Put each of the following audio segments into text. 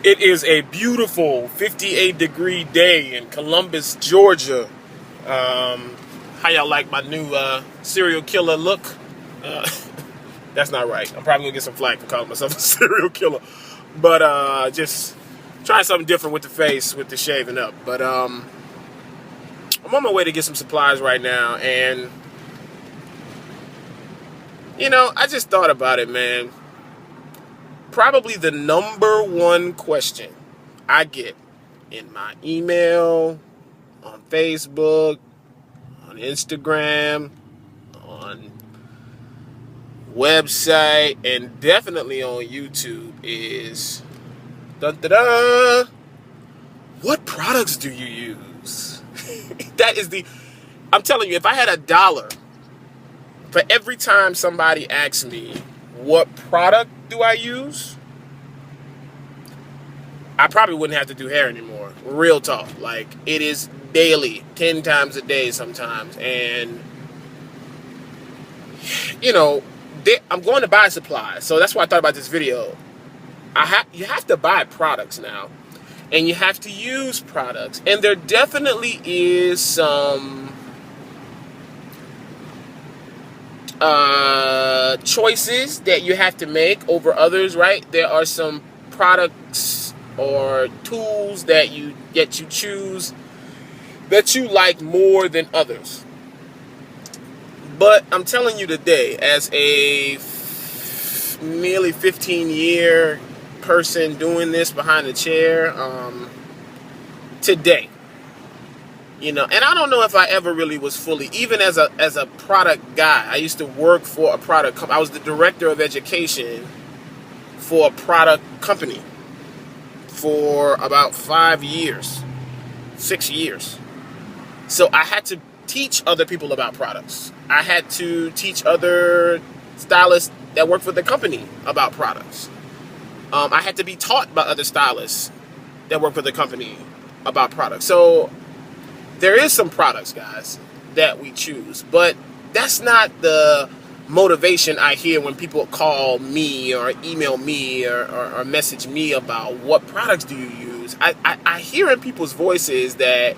It is a beautiful 58-degree day in Columbus, Georgia. How y'all like my new serial killer look? Uh, that's not right. I'm probably gonna get some flack for calling myself a serial killer. But just trying something different with the face, with the shaving up. But I'm on my way to get some supplies right now, and I just thought about it, man. Probably the number one question I get in my email, on Facebook, on Instagram, on website, and definitely on YouTube is, dun, dun, dun, what products do you use? That is I'm telling you, if I had $1 for every time somebody asks me, what product do I use? I probably wouldn't have to do hair anymore. Real talk. Like, it is daily, 10 times a day sometimes. And, I'm going to buy supplies. So that's why I thought about this video. You have to buy products now. And you have to use products. And there definitely is some choices that you have to make over others, right? There are some products or tools that you choose that you like more than others. But I'm telling you today, as a nearly 15-year person doing this behind the chair, today, and I don't know if I ever really was fully, even as a product guy. I used to work for a product company. I was the director of education for a product company for about 5 years, 6 years. So I had to teach other people about products. I had to teach other stylists that work for the company about products. I had to be taught by other stylists that work for the company about products. So there is some products, guys, that we choose, but that's not the motivation I hear when people call me or email me or message me about what products do you use. I hear in people's voices that,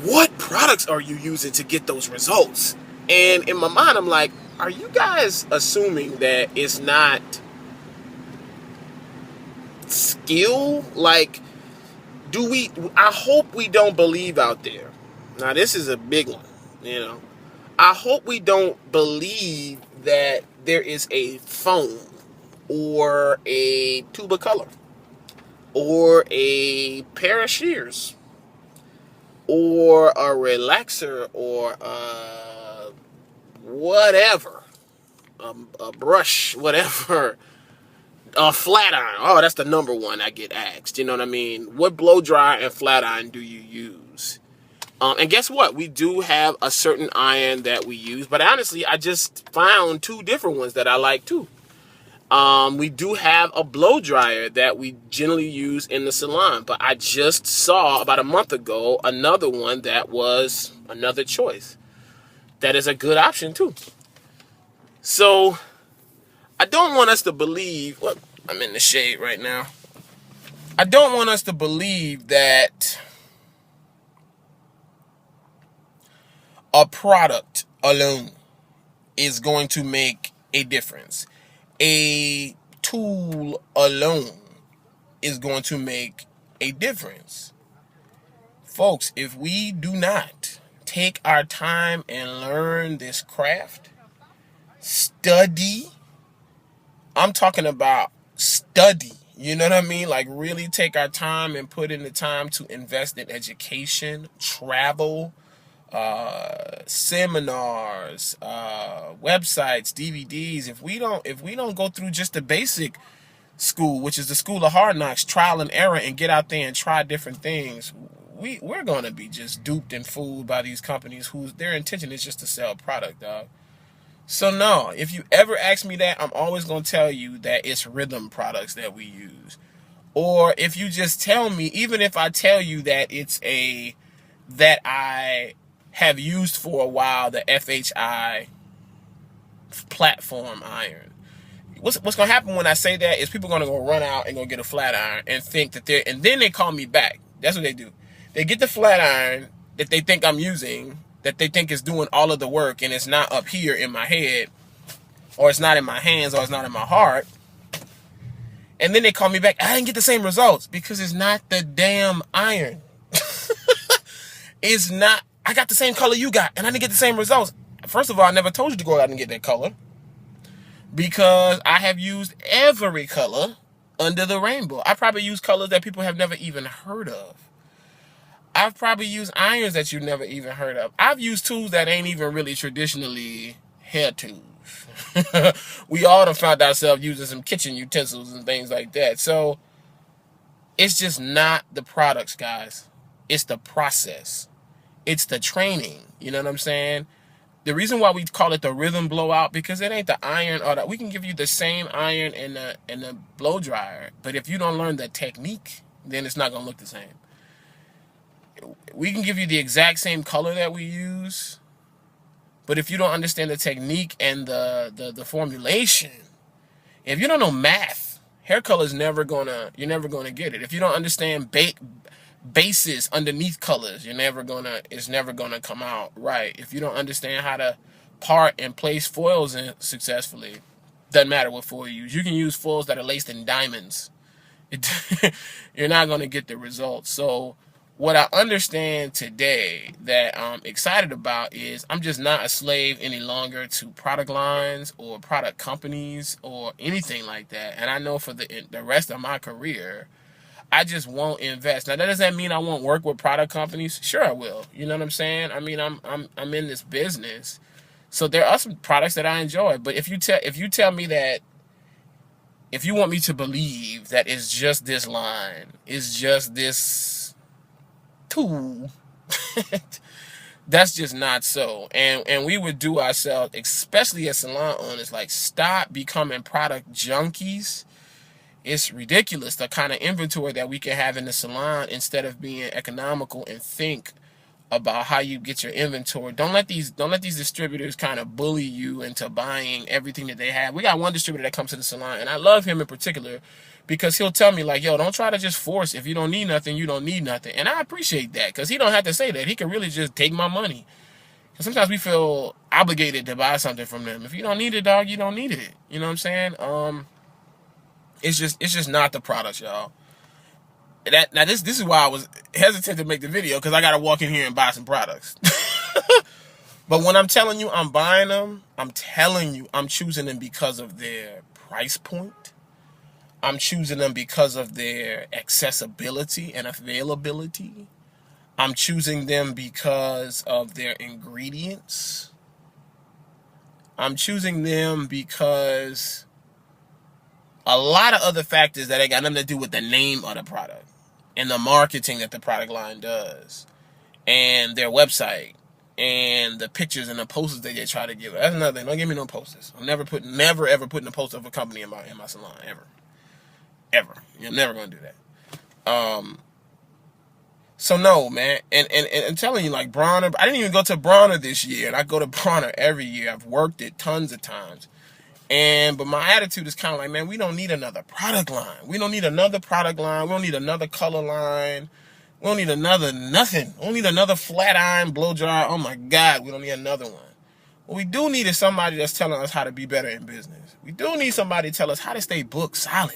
what products are you using to get those results? And in my mind, I'm like, are you guys assuming that it's not skill? Like, I hope we don't believe out there. Now, this is a big one, I hope we don't believe that there is a phone or a tube of color or a pair of shears or a relaxer or whatever, a brush, whatever, a flat iron. Oh, that's the number one I get asked. You know what I mean? What blow dryer and flat iron do you use? And guess what? We do have a certain iron that we use, but honestly, I just found 2 different ones that I like too. We do have a blow dryer that we generally use in the salon, but I just saw about a month ago another one that was another choice. That is a good option too. So I don't want us to believe, look, I'm in the shade right now. I don't want us to believe that a product alone is going to make a difference. A tool alone is going to make a difference. Folks, if we do not take our time and learn this craft, study, I'm talking about study, you know what I mean? Like, really take our time and put in the time to invest in education, travel, seminars, websites, DVDs. If we don't go through just the basic school, which is the school of hard knocks, trial and error, and get out there and try different things, we're gonna be just duped and fooled by these companies whose their intention is just to sell product, dog. So no, if you ever ask me that, I'm always gonna tell you that it's Rhythm products that we use. Or if you just tell me, even if I tell you that it's that I have used for a while, the FHI platform iron. what's gonna happen when I say that is people gonna go run out and go get a flat iron and think that and then they call me back. That's what they do. They get the flat iron that they think I'm using, that they think is doing all of the work, and it's not up here in my head, or it's not in my hands, or it's not in my heart. And then they call me back. I didn't get the same results because it's not the damn iron. It's not. I got the same color you got, and I didn't get the same results. First of all, I never told you to go out and get that color because I have used every color under the rainbow. I probably use colors that people have never even heard of. I've probably used irons that you've never even heard of. I've used tools that ain't even really traditionally hair tools. We all have found ourselves using some kitchen utensils and things like that. So it's just not the products, guys. It's the process. It's the training. You know what I'm saying? The reason why we call it the rhythm blowout, because it ain't the iron or that. We can give you the same iron and the blow dryer, but if you don't learn the technique, then it's not gonna look the same. We can give you the exact same color that we use, but if you don't understand the technique and the formulation, if you don't know math, hair color is never gonna, you're never gonna get it. If you don't understand bases underneath colors, it's never gonna come out right. If you don't understand how to part and place foils in successfully, doesn't matter what foil you use. You can use foils that are laced in diamonds. You're not gonna get the results. So what I understand today that I'm excited about is I'm just not a slave any longer to product lines or product companies or anything like that. And I know for the rest of my career, I just won't invest. Now that doesn't mean I won't work with product companies. Sure I will. You know what I'm saying? I mean, I'm in this business, so there are some products that I enjoy. But if you tell me that, if you want me to believe that it's just this line, it's just this tool, that's just not so. And we would do ourselves, especially as salon owners, like, stop becoming product junkies. It's ridiculous the kind of inventory that we can have in the salon instead of being economical and think about how you get your inventory. Don't let these distributors kind of bully you into buying everything that they have. We got one distributor that comes to the salon, and I love him in particular because he'll tell me, like, yo, don't try to just force. If you don't need nothing, you don't need nothing. And I appreciate that because he don't have to say that. He can really just take my money. Because sometimes we feel obligated to buy something from them. If you don't need it, dog, you don't need it. You know what I'm saying? It's just not the products, y'all. Now this is why I was hesitant to make the video, because I gotta walk in here and buy some products. But when I'm telling you I'm buying them, I'm telling you I'm choosing them because of their price point. I'm choosing them because of their accessibility and availability. I'm choosing them because of their ingredients. I'm choosing them because a lot of other factors that ain't got nothing to do with the name of the product and the marketing that the product line does and their website and the pictures and the posters that they try to give. That's another thing. Don't give me no posters. I'm never ever putting a poster of a company in my salon, ever. You're never gonna do that. So no, man. And I'm telling you, like, Bronner, I didn't even go to Bronner this year, and I go to Bronner every year. I've worked it tons of times. But my attitude is kind of like, man, we don't need another product line. We don't need another product line. We don't need another color line. We don't need another nothing. We don't need another flat iron, blow dryer. Oh my God, we don't need another one. What we do need is somebody that's telling us how to be better in business. We do need somebody to tell us how to stay booked solid.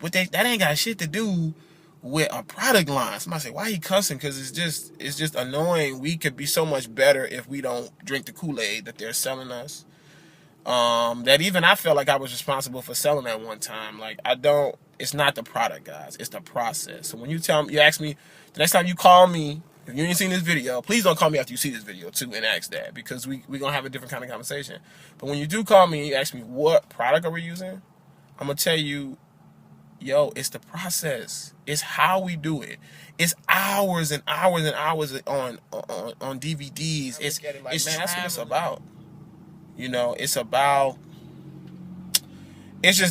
But that ain't got shit to do with a product line. Somebody say, why he cussing? Because it's just annoying. We could be so much better if we don't drink the Kool-Aid that they're selling us. That even I felt like I was responsible for selling at one time. Like, it's not the product, guys. It's the process. So when you ask me, the next time you call me, if you ain't seen this video, please don't call me after you see this video too and ask that, because we're going to have a different kind of conversation. But when you do call me and you ask me what product are we using, I'm going to tell you, yo, it's the process. It's how we do it. It's hours and hours and hours on DVDs. It's man, that's what it's about. You know, it's just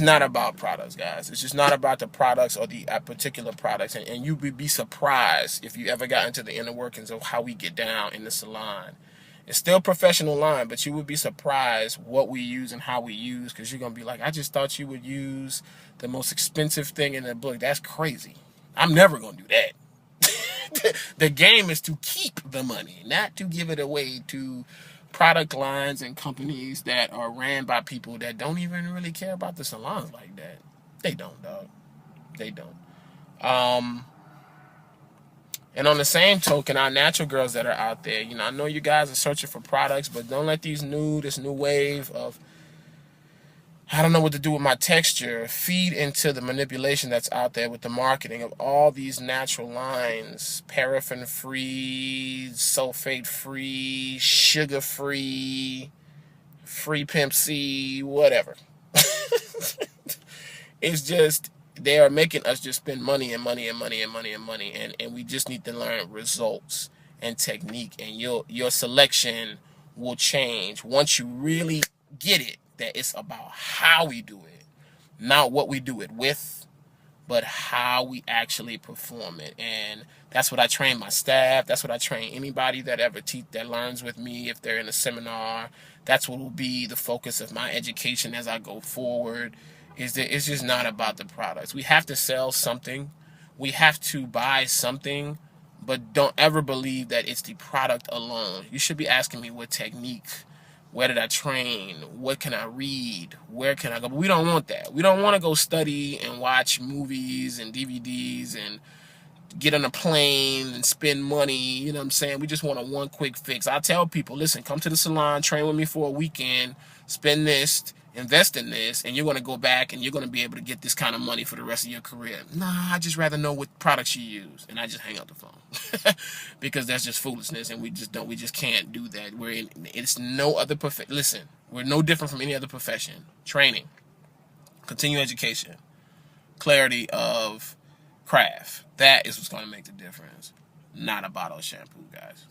not about products, guys. It's just not about the products or the particular products. And you would be surprised if you ever got into the inner workings of how we get down in the salon It's still professional line, but you would be surprised what we use and how we use, because you're going to be like, I just thought you would use the most expensive thing in the book. That's crazy. I'm never going to do that. The game is to keep the money, not to give it away to product lines and companies that are ran by people that don't even really care about the salons like that. They don't, dog. They don't. And on the same token, our natural girls that are out there, you know, I know you guys are searching for products, but don't let this new wave of, I don't know what to do with my texture, feed into the manipulation that's out there with the marketing of all these natural lines, paraffin-free, sulfate-free, sugar-free, free Pimp C, whatever. It's just, they are making us just spend money and money and money and money and money, and we just need to learn results and technique, and your selection will change once you really get it, that it's about how we do it, not what we do it with, but how we actually perform it. And that's what I train my staff. That's what I train anybody that ever that learns with me. If they're in a seminar, that's what will be the focus of my education as I go forward. Is that it's just not about the products. We have to sell something. We have to buy something, but don't ever believe that it's the product alone. You should be asking me what technique, where did I train, what can I read, where can I go? But we don't want that. We don't want to go study and watch movies and DVDs and get on a plane and spend money. You know what I'm saying? We just want a one quick fix. I tell people, listen, come to the salon, train with me for a weekend, spend this, invest in this, and you're going to go back and you're going to be able to get this kind of money for the rest of your career. Nah, I just rather know what products you use, and I just hang up the phone because that's just foolishness, and we just can't do that. It's no other profession. Listen, we're no different from any other profession. Training, continuing education, clarity of craft. That is what's going to make the difference, not a bottle of shampoo, guys.